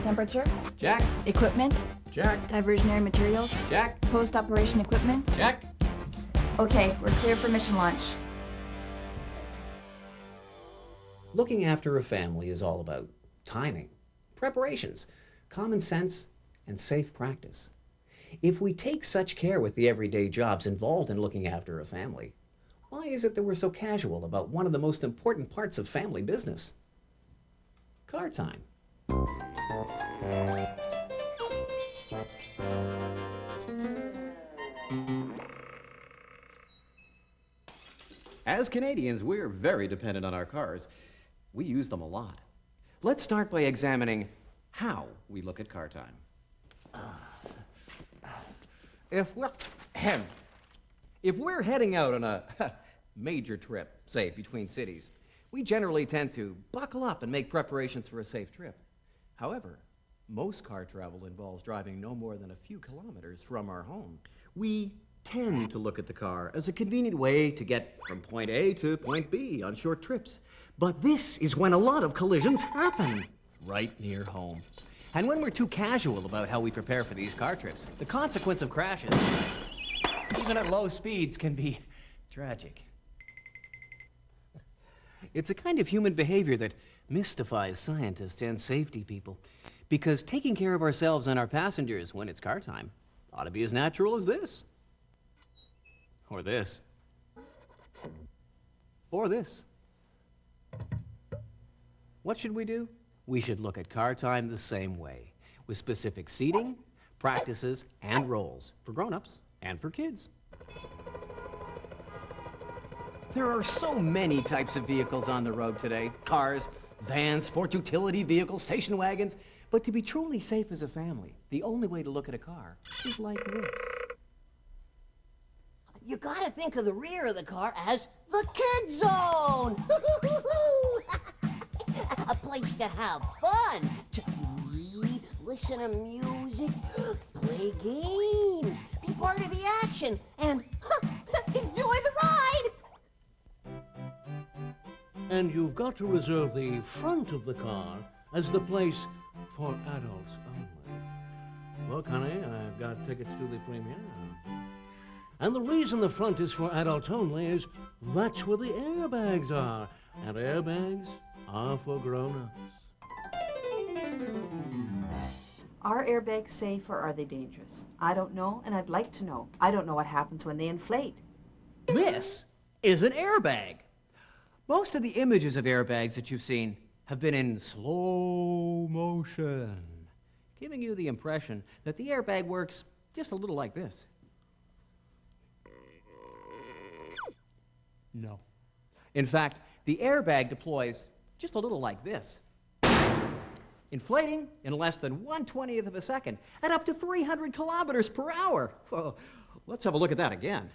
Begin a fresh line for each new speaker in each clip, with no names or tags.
Temperature?
Check.
Equipment?
Check.
Diversionary materials?
Check.
Post-operation equipment?
Check.
Okay, we're clear for mission launch.
Looking after a family is all about timing, preparations, common sense, and safe practice. If we take such care with the everyday jobs involved in looking after a family, why is it that we're so casual about one of the most important parts of family business? Car time.
As Canadians, we're very dependent on our cars. We use them a lot. Let's start by examining how we look at car time. If we're heading out on a major trip, say between cities, we generally tend to buckle up and make preparations for a safe trip. However, most car travel involves driving no more than a few kilometers from our home. We tend to look at the car as a convenient way to get from point A to point B on short trips. But this is when a lot of collisions happen, right near home. And when we're too casual about how we prepare for these car trips, the consequence of crashes, even at low speeds, can be tragic. It's a kind of human behavior that mystifies scientists and safety people, because taking care of ourselves and our passengers when it's car time ought to be as natural as this. Or this. Or this. What should we do? We should look at car time the same way, with specific seating, practices, and roles for grown-ups and for kids. There are so many types of vehicles on the road today. Cars, vans, sport utility vehicles, station wagons. But to be truly safe as a family, the only way to look at a car is like this.
You gotta think of the rear of the car as the kid zone! A place to have fun, to read, listen to music, play games, be part of the action, and enjoy the ride!
And you've got to reserve the front of the car as the place for adults only. Look, honey, I've got tickets to the premiere. And the reason the front is for adults only is that's where the airbags are. And airbags are for grown-ups.
Are airbags safe or are they dangerous? I don't know, and I'd like to know. I don't know what happens when they inflate.
This is an airbag. Most of the images of airbags that you've seen have been in slow motion, giving you the impression that the airbag works just a little like this. No. In fact, the airbag deploys just a little like this, inflating in less than 1/20th of a second at up to 300 kilometers per hour. Well, let's have a look at that again.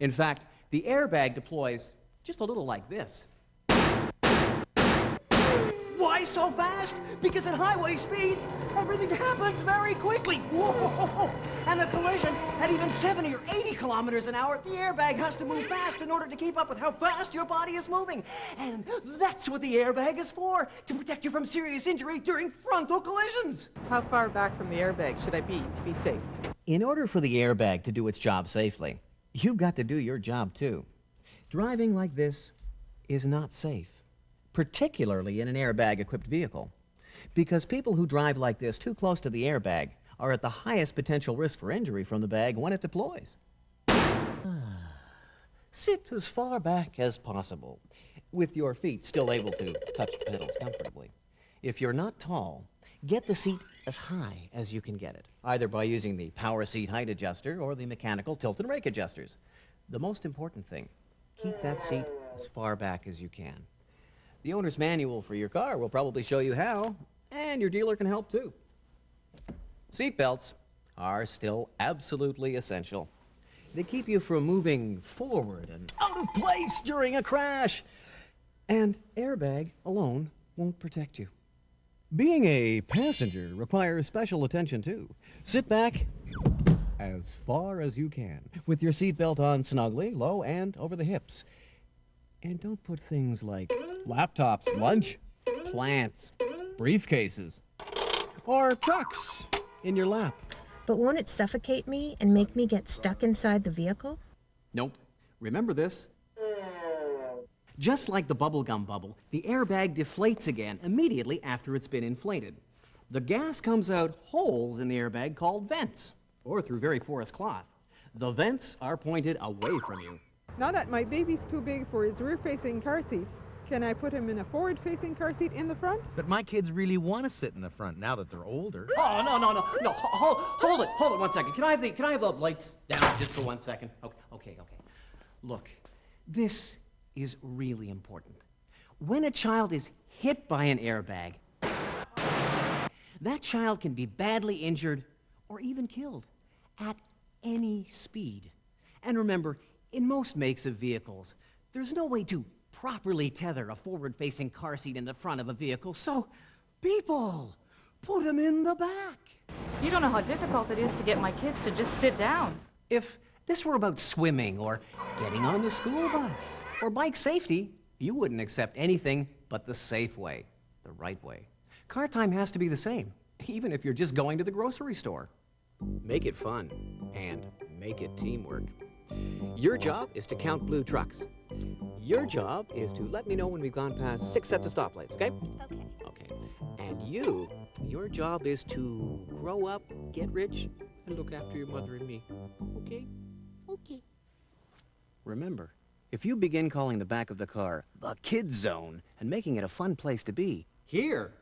In fact, the airbag deploys just a little like this. Why so fast? Because at highway speed, everything happens very quickly. Whoa! And a collision at even 70 or 80 kilometers an hour, the airbag has to move fast in order to keep up with how fast your body is moving. And that's what the airbag is for, to protect you from serious injury during frontal collisions.
How far back from the airbag should I be to be safe?
In order for the airbag to do its job safely, you've got to do your job too. Driving like this is not safe, particularly in an airbag-equipped vehicle, because people who drive like this too close to the airbag are at the highest potential risk for injury from the bag when it deploys. Sit as far back as possible, with your feet still able to touch the pedals comfortably. If you're not tall, get the seat as high as you can get it, either by using the power seat height adjuster or the mechanical tilt and rake adjusters. The most important thing, keep that seat as far back as you can. The owner's manual for your car will probably show you how, and your dealer can help too. Seatbelts are still absolutely essential. They keep you from moving forward and out of place during a crash. And airbag alone won't protect you. Being a passenger requires special attention too. Sit back as far as you can, with your seatbelt on snugly, low and over the hips. And don't put things like laptops, lunch, plants, briefcases, or trucks in your lap.
But won't it suffocate me and make me get stuck inside the vehicle?
Nope. Remember this? Just like the bubblegum bubble, the airbag deflates again immediately after it's been inflated. The gas comes out holes in the airbag called vents, or through very porous cloth. The vents are pointed away from you.
Now that my baby's too big for his rear-facing car seat, can I put him in a forward-facing car seat in the front?
But my kids really want to sit in the front now that they're older.
Oh, no. Hold it 1 second. Can I have the lights down just for 1 second? Okay. Look, this is really important. When a child is hit by an airbag, that child can be badly injured or even killed at any speed. And remember, in most makes of vehicles, there's no way to properly tether a forward-facing car seat in the front of a vehicle, so people, put them in the back.
You don't know how difficult it is to get my kids to just sit down.
If this were about swimming or getting on the school bus or bike safety, you wouldn't accept anything but the safe way, the right way. Car time has to be the same, even if you're just going to the grocery store. Make it fun and make it teamwork. Your job is to count blue trucks. Your job is to let me know when we've gone past 6 sets of stoplights, okay? Okay. And your job is to grow up, get rich, and look after your mother and me, okay?
Okay.
Remember, if you begin calling the back of the car the kid zone and making it a fun place to be, here,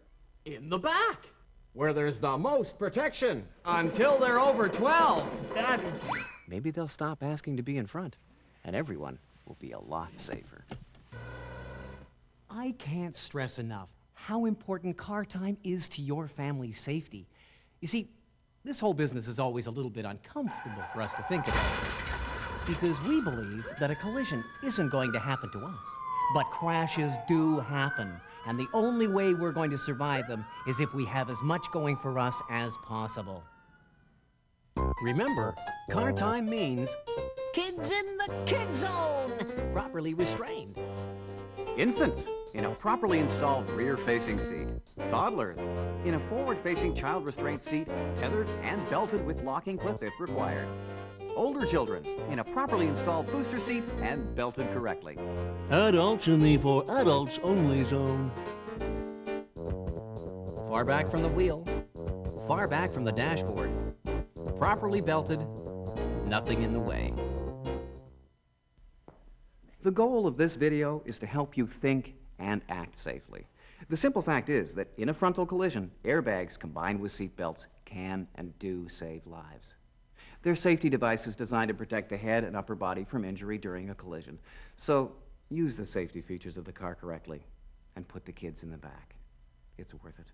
in the back, where there's the most protection until they're over 12. Maybe they'll stop asking to be in front, and everyone will be a lot safer. I can't stress enough how important car time is to your family's safety. You see, this whole business is always a little bit uncomfortable for us to think about, because we believe that a collision isn't going to happen to us. But crashes do happen, and the only way we're going to survive them is if we have as much going for us as possible. Remember, car time means
Kids in the kid zone!
properly restrained.
Infants in a properly installed rear-facing seat. Toddlers in a forward-facing child restraint seat, tethered and belted with locking clip if required. Older children in a properly installed booster seat and belted correctly.
Adults in the for adults only zone.
Far back from the wheel, far back from the dashboard, properly belted, nothing in the way.
The goal of this video is to help you think and act safely. The simple fact is that in a frontal collision, airbags combined with seat belts can and do save lives. They're safety devices designed to protect the head and upper body from injury during a collision. So use the safety features of the car correctly and put the kids in the back. It's worth it.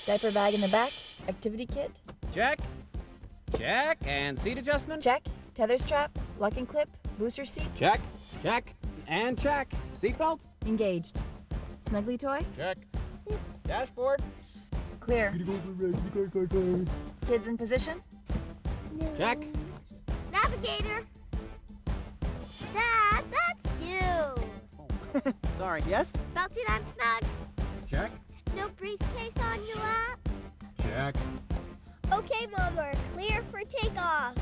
Diaper bag in the back. Activity kit.
Check. Check. And seat adjustment.
Check. Tether strap. Locking clip. Booster seat.
Check. Check. And check. Seatbelt.
Engaged. Snuggly toy.
Check. Dashboard.
Clear. Kids in position.
Check.
Navigator! Dad, that's you!
Sorry, yes?
Belted on snug.
Check.
No briefcase on your lap.
Check.
Okay, Mom, we're clear for takeoff.